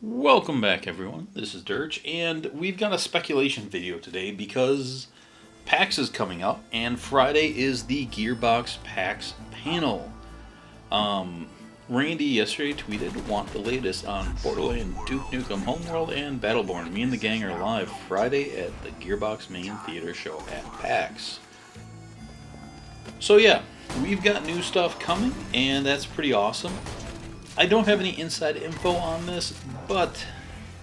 Welcome back, everyone. This is Dirge, and we've got a speculation video today because PAX is coming up, and Friday is the Gearbox Pax Panel. Randy yesterday tweeted, "Want the latest on Borderlands, Duke Nukem, Homeworld, and Battleborn. Me and the gang are live Friday at the Gearbox main theater show at PAX." So yeah, we've got new stuff coming, and that's pretty awesome. I don't have any inside info on this, but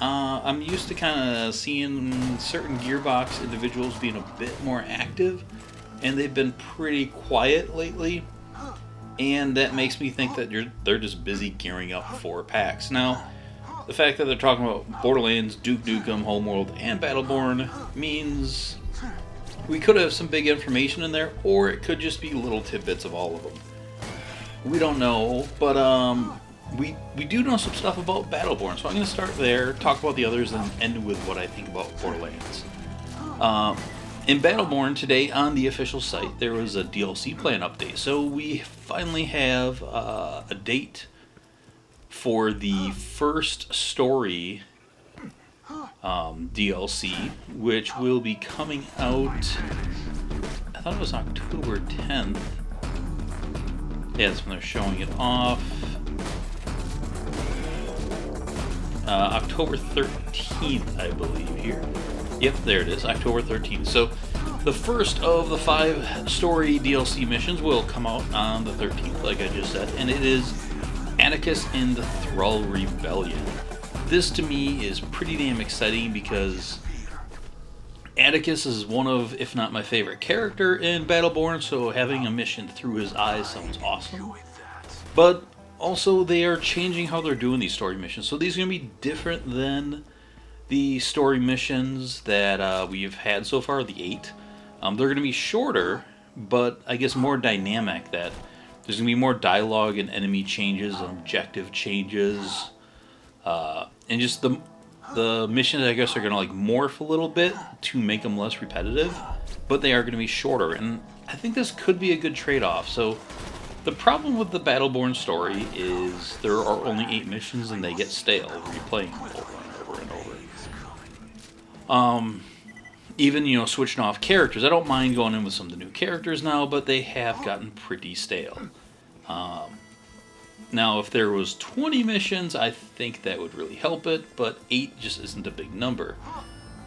I'm used to kind of seeing certain Gearbox individuals being a bit more active, and they've been pretty quiet lately, and that makes me think that they're just busy gearing up for PAX. Now, the fact that they're talking about Borderlands, Duke Nukem, Homeworld, and Battleborn means we could have some big information in there, or it could just be little tidbits of all of them. We don't know, but we do know some stuff about Battleborn, so I'm going to start there, talk about the others, and end with what I think about Borderlands. In Battleborn today on the official site, there was a DLC plan update, so we finally have a date for the first story DLC, which will be coming out, I thought it was October 10th. Yeah, that's when they're showing it off. October 13th, I believe, here. Yep, there it is, October 13th. So, the first of the 5 story DLC missions will come out on the 13th, like I just said, and it is Atticus and the Thrall Rebellion. This, to me, is pretty damn exciting because Atticus is one of, if not my favorite character in Battleborn, so having a mission through his eyes sounds awesome. But also, they are changing how they're doing these story missions, so these are going to be different than the story missions that we've had so far, the 8. They're going to be shorter, but I guess more dynamic, that there's going to be more dialogue and enemy changes and objective changes, and just the missions, I guess, are going to morph a little bit to make them less repetitive, but they are going to be shorter, and I think this could be a good trade-off. So the problem with the Battleborn story is there are only 8 missions and they get stale, replaying them over and over and over. Even, switching off characters. I don't mind going in with some of the new characters now, but they have gotten pretty stale. Now, if there was 20 missions, I think that would really help it, but 8 just isn't a big number.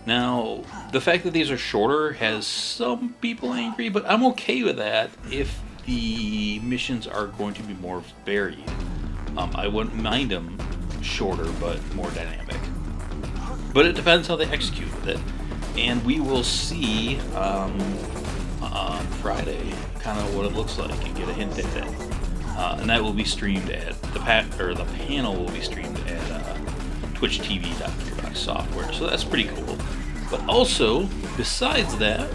Now, the fact that these are shorter has some people angry, but I'm okay with that if the missions are going to be more varied. I wouldn't mind them shorter, but more dynamic. But it depends how they execute with it. And we will see on Friday kind of what it looks like and get a hint at it. And that will be streamed at the panel will be streamed at twitchtv.gearbox software. So that's pretty cool. But also, besides that,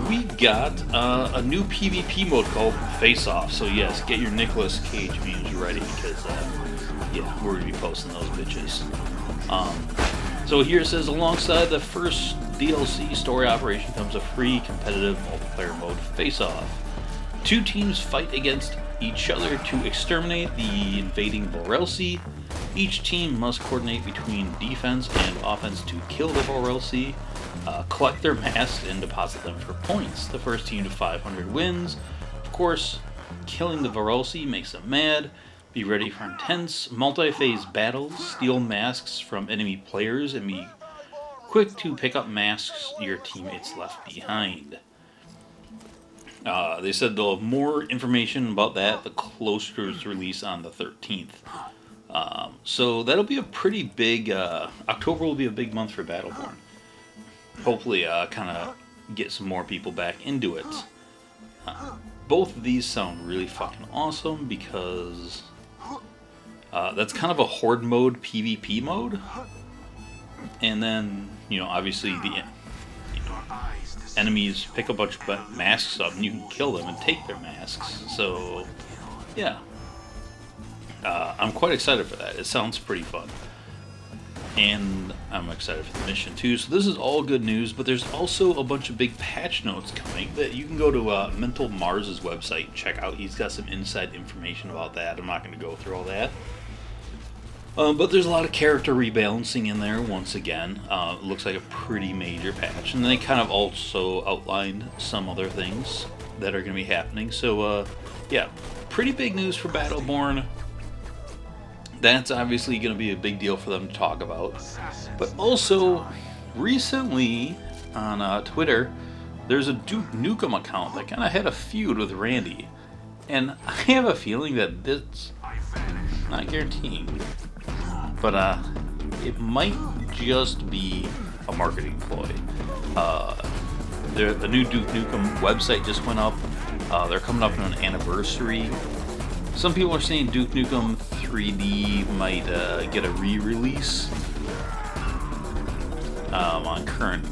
we got a new PvP mode called Face Off. So yes, get your Nicolas Cage memes ready because yeah, we're gonna be posting those bitches. So here it says, alongside the first DLC story operation comes a free competitive multiplayer mode, Face Off. 2 teams fight against each other to exterminate the invading Vorelsi. Each team must coordinate between defense and offense to kill the Vorelsi, collect their masks, and deposit them for points. The first team to 500 wins. Of course, killing the Vorelsi makes them mad. Be ready for intense, multi-phase battles. Steal masks from enemy players and be quick to pick up masks your teammates left behind. They said they'll have more information about that the closer to its release on the 13th. So that'll be a pretty big... October will be a big month for Battleborn. Hopefully kind of get some more people back into it. Both of these sound really fucking awesome because that's kind of a horde mode PvP mode. And then, obviously the enemies pick a bunch of masks up and you can kill them and take their masks. So, yeah. I'm quite excited for that. It sounds pretty fun. And I'm excited for the mission too. So this is all good news, but there's also a bunch of big patch notes coming that you can go to Mental Mars's website and check out. He's got some inside information about that. I'm not going to go through all that. But there's a lot of character rebalancing in there once again. It looks like a pretty major patch. And they kind of also outlined some other things that are going to be happening. So, yeah, pretty big news for Battleborn. That's obviously going to be a big deal for them to talk about. But also, recently on Twitter, there's a Duke Nukem account that kind of had a feud with Randy. And I have a feeling that this, not guaranteeing, but it might just be a marketing ploy. The new Duke Nukem website just went up. They're coming up on an anniversary. Some people are saying Duke Nukem 3D might get a re-release on current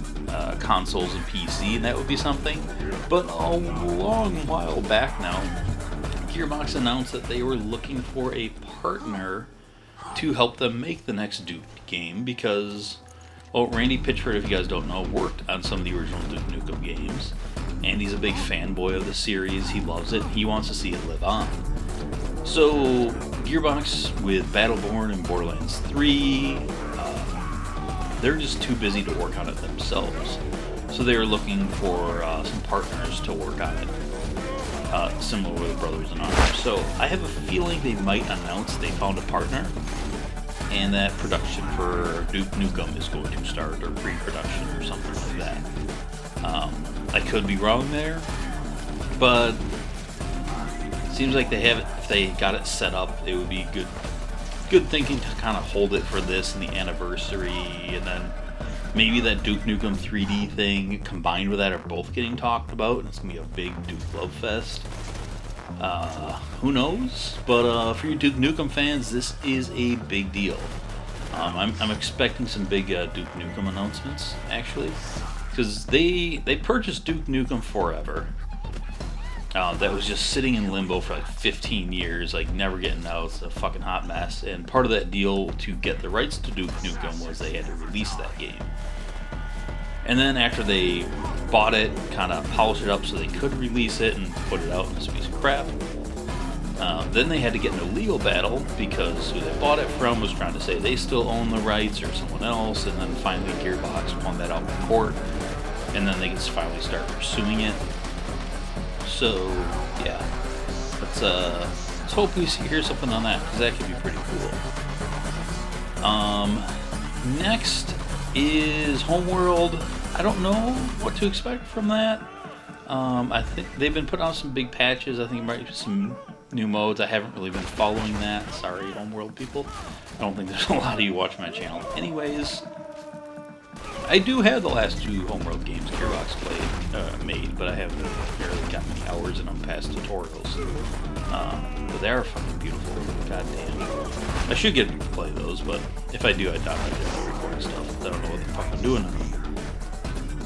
consoles and PC, and that would be something. But a long while back now, Gearbox announced that they were looking for a partner to help them make the next Duke game because, well, Randy Pitchford, if you guys don't know, worked on some of the original Duke Nukem games, and he's a big fanboy of the series. He loves it. He wants to see it live on. So Gearbox with Battleborn and Borderlands 3, they're just too busy to work on it themselves. So they were looking for some partners to work on it, similar with Brothers in Arms. So I have a feeling they might announce they found a partner, and that production for Duke Nukem is going to start, or pre-production or something like that. I could be wrong there, but it seems like they have it. If they got it set up, it would be good thinking to kind of hold it for this and the anniversary, and then maybe that Duke Nukem 3D thing combined with that are both getting talked about, and it's gonna be a big Duke love fest. Who knows? But for you Duke Nukem fans, this is a big deal. I'm expecting some big Duke Nukem announcements, actually, because they purchased Duke Nukem Forever. That was just sitting in limbo for like 15 years, like never getting out. It's a fucking hot mess. And part of that deal to get the rights to Duke Nukem was they had to release that game. And then after they bought it, kind of polished it up so they could release it and put it out in this piece of crap. Then they had to get in a legal battle because who they bought it from was trying to say they still own the rights or someone else. And then finally Gearbox won that out in court. And then they could finally start pursuing it. So, yeah, let's hope we hear something on that, because that could be pretty cool. Next is Homeworld. I don't know what to expect from that. I think they've been putting out some big patches. I think there might be some new modes. I haven't really been following that. Sorry, Homeworld people. I don't think there's a lot of you watching my channel. Anyways, I do have the last two Homeworld games Gearbox made, but I haven't barely got many hours in them past tutorials. But they are fucking beautiful. Goddamn. I should get to play those, but if I do, I doubt I do record stuff. I don't know what the fuck I'm doing.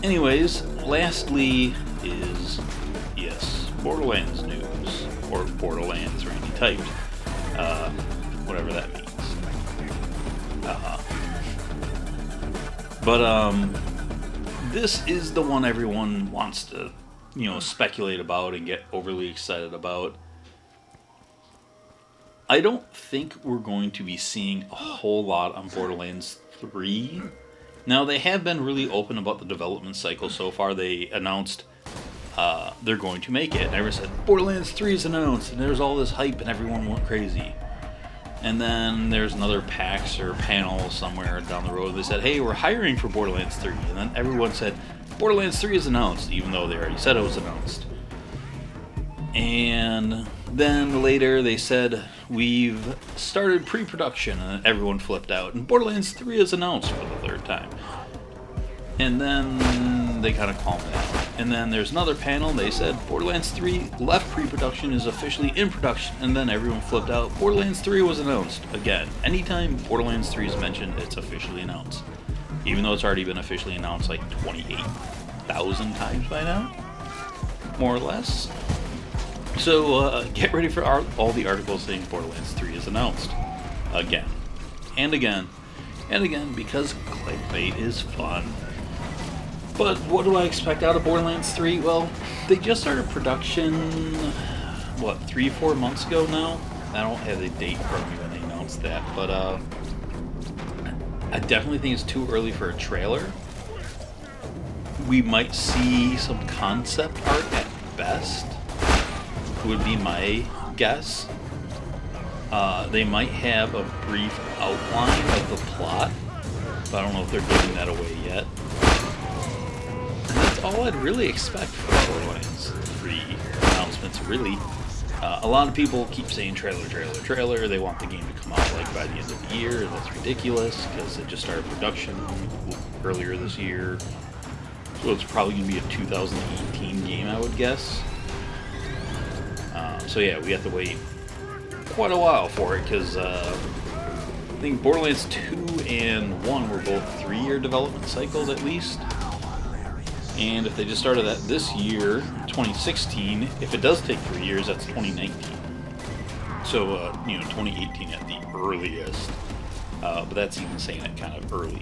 Anyways, lastly is, yes, Borderlands news. Or Borderlands, Randy typed. Whatever that means. But this is the one everyone wants to, speculate about and get overly excited about. I don't think we're going to be seeing a whole lot on Borderlands 3. Now, they have been really open about the development cycle so far. They announced they're going to make it. And everyone said, Borderlands 3 is announced, and there's all this hype and everyone went crazy. And then there's another Pax or panel somewhere down the road. They said, hey, we're hiring for Borderlands 3. And then everyone said, Borderlands 3 is announced, even though they already said it was announced. And then later they said, we've started pre-production, and everyone flipped out. And Borderlands 3 is announced for the third time. And then they kind of calmed down. And then there's another panel, they said Borderlands 3 left pre-production, is officially in production. And then everyone flipped out. Borderlands 3 was announced. Again, anytime Borderlands 3 is mentioned, it's officially announced. Even though it's already been officially announced like 28,000 times by now. More or less. So get ready for all the articles saying Borderlands 3 is announced. Again. And again. And again, because clickbait is fun. But what do I expect out of Borderlands 3? Well, they just started production, 3-4 months ago now? I don't have the date from me when they announced that, but I definitely think it's too early for a trailer. We might see some concept art at best, would be my guess. They might have a brief outline of the plot, but I don't know if they're giving that away yet. And that's all I'd really expect from Borderlands 3 announcements, really. A lot of people keep saying trailer. They want the game to come out like by the end of the year, and that's ridiculous because it just started production earlier this year. So it's probably going to be a 2018 game, I would guess. So yeah, we have to wait quite a while for it because I think Borderlands 2 and 1 were both 3-year development cycles at least. And if they just started that this year, 2016, if it does take 3 years, that's 2019. So, 2018 at the earliest. But that's even saying it kind of early.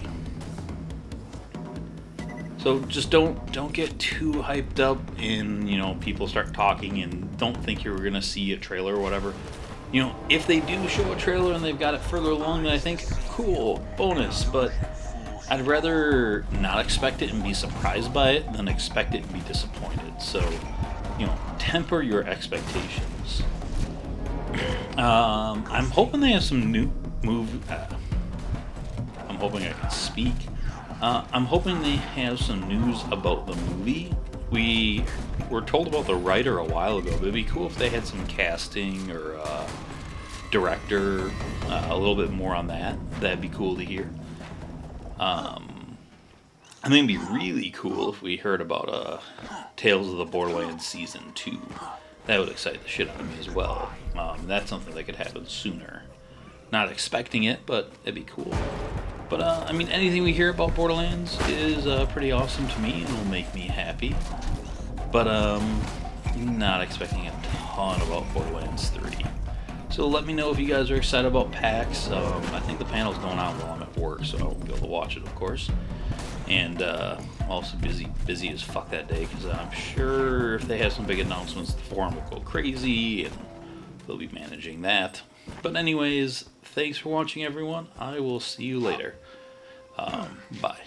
So just don't get too hyped up and, people start talking and don't think you're going to see a trailer or whatever. If they do show a trailer and they've got it further along, then I think, cool, bonus, but I'd rather not expect it and be surprised by it than expect it and be disappointed. So, temper your expectations. I'm hoping they have some new I'm hoping I can speak. I'm hoping they have some news about the movie. We were told about the writer a while ago, but it'd be cool if they had some casting or director, a little bit more on that. That'd be cool to hear. I think it'd be really cool if we heard about Tales of the Borderlands Season 2. That would excite the shit out of me as well. That's something that could happen sooner. Not expecting it, but it'd be cool. But, anything we hear about Borderlands is pretty awesome to me and will make me happy. But, not expecting a ton about Borderlands 3. So let me know if you guys are excited about PAX. I think the panel's going on while I'm at work, so I won't be able to watch it, of course. And I'm also busy as fuck that day, because I'm sure if they have some big announcements, the forum will go crazy, and they'll be managing that. But anyways, thanks for watching, everyone. I will see you later. Bye.